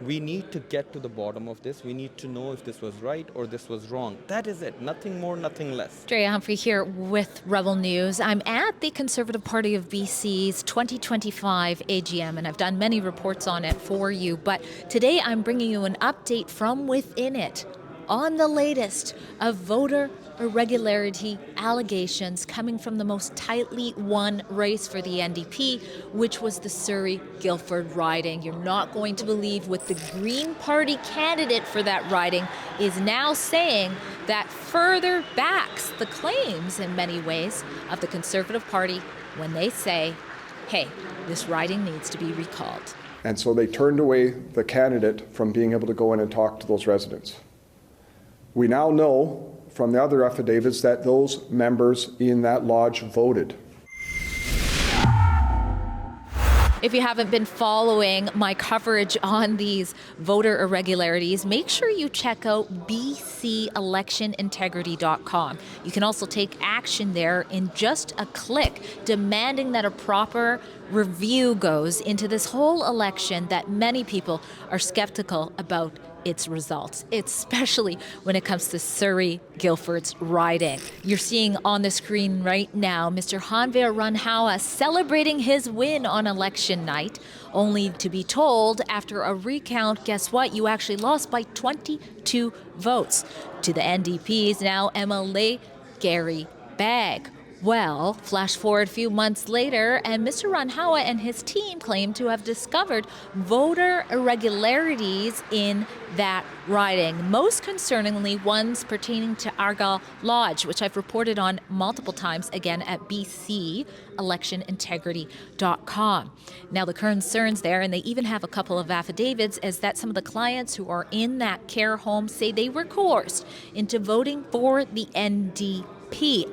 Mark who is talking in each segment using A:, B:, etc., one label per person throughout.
A: We need to get to the bottom of this. We need to know if this was right or this was wrong. That is it. Nothing more, nothing less.
B: Drea Humphrey here with Rebel News. I'm at the Conservative Party of BC's 2025 AGM, and I've done many reports on it for you. But today I'm bringing you an update from within it on the latest of voter irregularity allegations coming from the most tightly won race for the NDP, which was the Surrey-Guildford riding. You're not going to believe what the Green Party candidate for that riding is now saying that further backs the claims in many ways of the Conservative Party when they say, hey, this riding needs to be recalled.
C: And so they turned away the candidate from being able to go in and talk to those residents. We now know from the other affidavits that those members in that lodge voted.
B: If you haven't been following my coverage on these voter irregularities, make sure you check out bcelectionintegrity.com. You can also take action there in just a click, demanding that a proper review goes into this whole election that many people are skeptical about its results, especially when it comes to Surrey-Guildford's riding. You're seeing on the screen right now Mr. Hanvir Ranhawa celebrating his win on election night, only to be told after a recount, guess what, you actually lost by 22 votes to the NDP's now MLA Gary Bagg. Well, flash forward a few months later, and Mr. Ranhawa and his team claim to have discovered voter irregularities in that riding, most concerningly ones pertaining to Argyle Lodge, which I've reported on multiple times, again at bcelectionintegrity.com. Now, the concerns there, and they even have a couple of affidavits, is that some of the clients who are in that care home say they were coerced into voting for the NDP.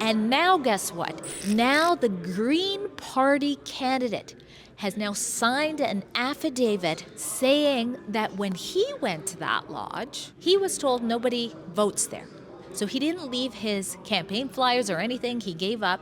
B: And now guess what? Now the Green Party candidate has now signed an affidavit saying that when he went to that lodge, he was told nobody votes there. So he didn't leave his campaign flyers or anything. He gave up,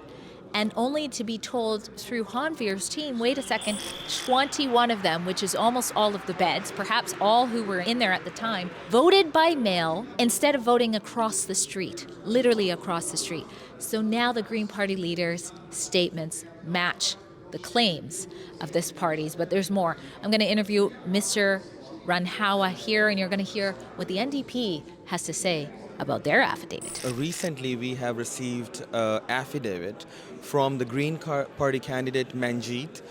B: and only to be told through Hanvir's team, wait a second, 21 of them, which is almost all of the beds, perhaps all who were in there at the time, voted by mail instead of voting across the street, literally across the street. So now the Green Party leaders' statements match the claims of this party's, but there's more. I'm going to interview Mr. Ranhawa here, and you're going to hear what the NDP has to say about their affidavit.
A: Recently, we have received an affidavit from the Green Party candidate Manjeet,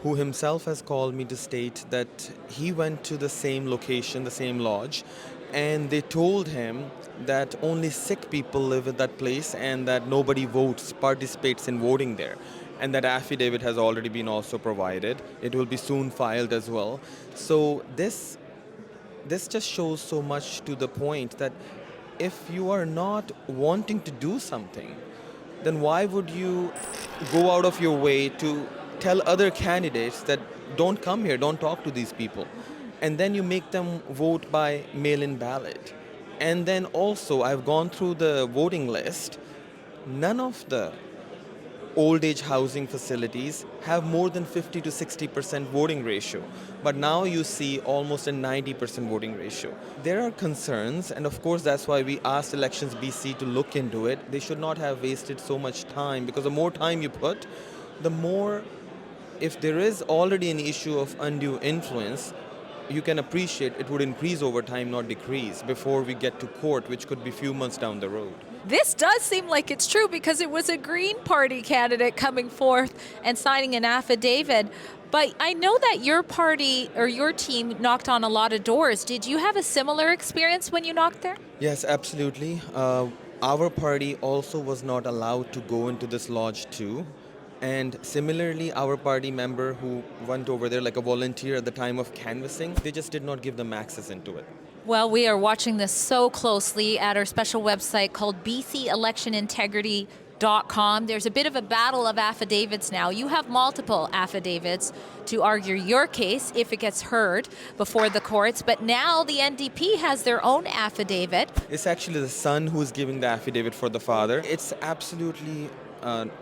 A: who himself has called me to state that he went to the same location, the same lodge, and they told him that only sick people live at that place and that nobody participates in voting there. And that affidavit has already been also provided. It will be soon filed as well. So this just shows so much to the point that if you are not wanting to do something, then why would you go out of your way to tell other candidates that don't come here, don't talk to these people? And then you make them vote by mail-in ballot. And then also, I've gone through the voting list. None of the old age housing facilities have more than 50 to 60% voting ratio. But now you see almost a 90% voting ratio. There are concerns, and of course that's why we asked Elections BC to look into it. They should not have wasted so much time, because the more time you put, the more, if there is already an issue of undue influence, you can appreciate it would increase over time, not decrease, before we get to court, which could be few months down the road.
B: This does seem like it's true, because it was a Green Party candidate coming forth and signing an affidavit. But I know that your party or your team knocked on a lot of doors. Did you have a similar experience when you knocked there?
A: Yes, absolutely. Our party also was not allowed to go into this lodge too. And similarly, our party member who went over there like a volunteer at the time of canvassing, they just did not give them access into it.
B: Well, we are watching this so closely at our special website called bcelectionintegrity.com. There's a bit of a battle of affidavits now. You have multiple affidavits to argue your case if it gets heard before the courts, but now the NDP has their own affidavit.
A: It's actually the son who's giving the affidavit for the father. It's absolutely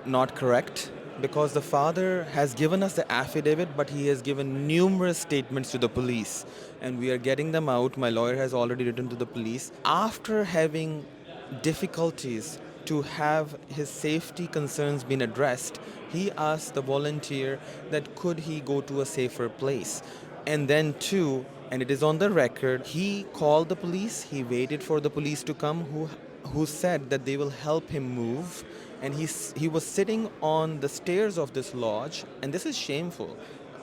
A: not correct. because the father has given us the affidavit, but he has given numerous statements to the police, and we are getting them out. My lawyer has already written to the police. After having difficulties to have his safety concerns been addressed, he asked the volunteer that could he go to a safer place. And then, too, and it is on the record, he called the police, he waited for the police to come, who said that they will help him move. And he was sitting on the stairs of this lodge, and this is shameful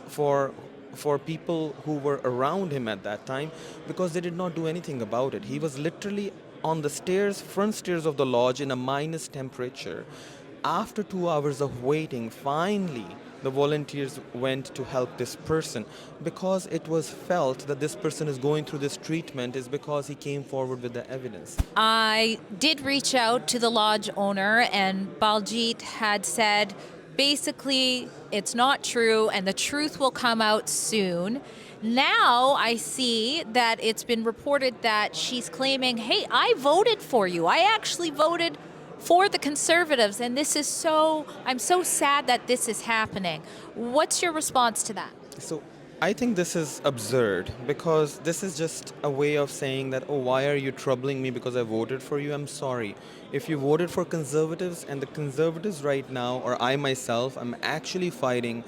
A: for for people who were around him at that time, because they did not do anything about it. He was literally on the stairs, front stairs of the lodge, in a minus temperature. After 2 hours of waiting, finally the volunteers went to help this person, because it was felt that this person is going through this treatment is because he came forward with the evidence.
B: I did reach out to the lodge owner, and Baljit had said basically it's not true and the truth will come out soon. Now I see that it's been reported that she's claiming, hey, I voted for you. I actually voted for the Conservatives, and I'm so sad that this is happening. What's your response to that?
A: So I think this is absurd, because this is just a way of saying that, oh, why are you troubling me because I voted for you? I'm sorry. If you voted for conservatives, and the conservatives right now, or I myself, I'm actually fighting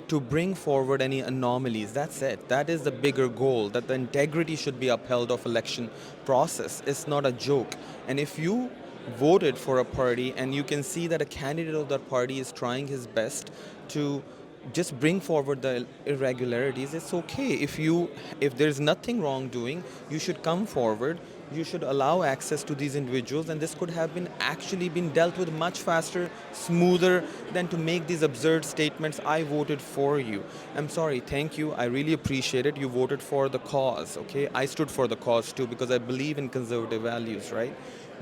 A: to bring forward any anomalies. That's it. That is the bigger goal, that the integrity should be upheld of election process. It's not a joke. And if you voted for a party and you can see that a candidate of that party is trying his best to just bring forward the irregularities, it's okay. If there's nothing wrongdoing, you should come forward, you should allow access to these individuals, and this could have been actually been dealt with much faster, smoother, than to make these absurd statements. I voted for you. I'm sorry. Thank you. I really appreciate it. You voted for the cause. Okay, I stood for the cause too, because I believe in conservative values, right?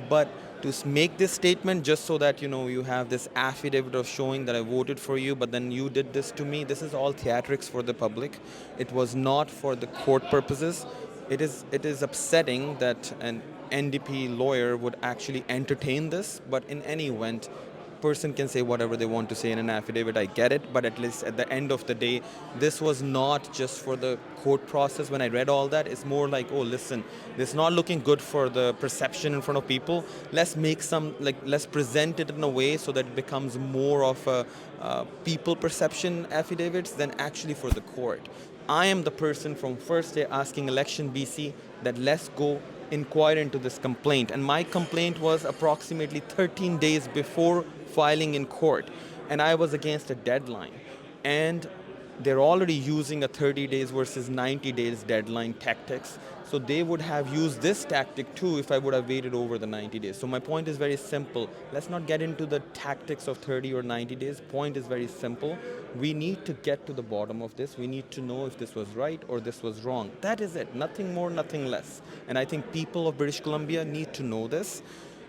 A: But to make this statement just so that you have this affidavit of showing that I voted for you, but then you did this to me, this is all theatrics for the public. It was not for the court purposes. It is upsetting that an NDP lawyer would actually entertain this, but in any event, person can say whatever they want to say in an affidavit. I get it, but at least at the end of the day, this was not just for the court process. When I read all that, it's more like, oh, listen, this is not looking good for the perception in front of people. Let's make let's present it in a way so that it becomes more of a people perception affidavits than actually for the court. I am the person from first day asking Election BC that let's go inquire into this complaint. And my complaint was approximately 13 days before filing in court. And I was against a deadline. And they're already using a 30 days versus 90 days deadline tactics. So they would have used this tactic too if I would have waited over the 90 days. So my point is very simple. Let's not get into the tactics of 30 or 90 days. Point is very simple. We need to get to the bottom of this. We need to know if this was right or this was wrong. That is it. Nothing more, nothing less. And I think people of British Columbia need to know this,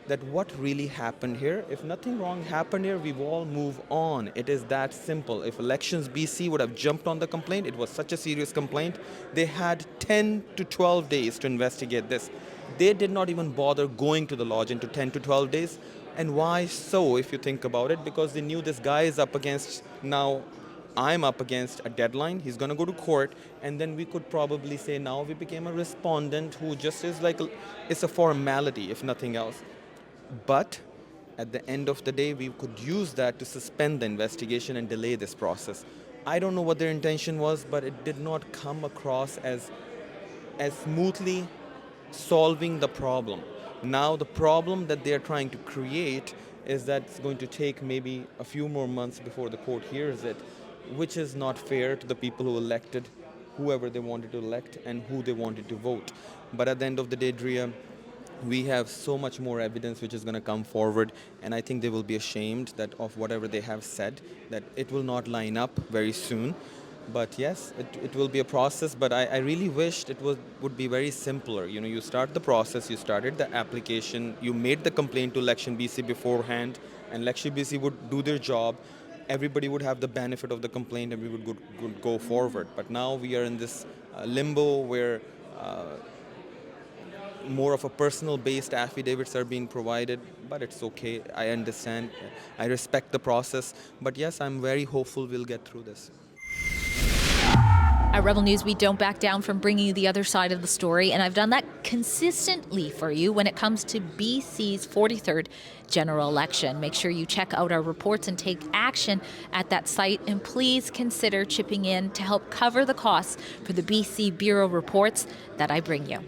A: that what really happened here. If nothing wrong happened here, we will all move on. It is that simple. If Elections BC would have jumped on the complaint, it was such a serious complaint, they had 10 to 12 days to investigate this. They did not even bother going to the lodge into 10 to 12 days. And why so, if you think about it? Because they knew this guy is up against, now I'm up against a deadline. He's going to go to court, and then we could probably say now we became a respondent who just is like, it's a formality, if nothing else. But at the end of the day, we could use that to suspend the investigation and delay this process. I don't know what their intention was, but it did not come across as smoothly solving the problem. Now, the problem that they're trying to create is that it's going to take maybe a few more months before the court hears it, which is not fair to the people who elected whoever they wanted to elect and who they wanted to vote. But at the end of the day, Dria, we have so much more evidence which is going to come forward, and I think they will be ashamed that of whatever they have said, that it will not line up very soon. But yes, it will be a process, but I really wished would be very simpler. You start the process, you started the application, you made the complaint to Election BC beforehand, and Election BC would do their job. Everybody would have the benefit of the complaint, and we would go forward. But now we are in this limbo where more of a personal-based affidavits are being provided, but it's okay. I understand. I respect the process. But yes, I'm very hopeful we'll get through this.
B: At Rebel News, we don't back down from bringing you the other side of the story, and I've done that consistently for you when it comes to BC's 43rd general election. Make sure you check out our reports and take action at that site, and please consider chipping in to help cover the costs for the BC Bureau reports that I bring you.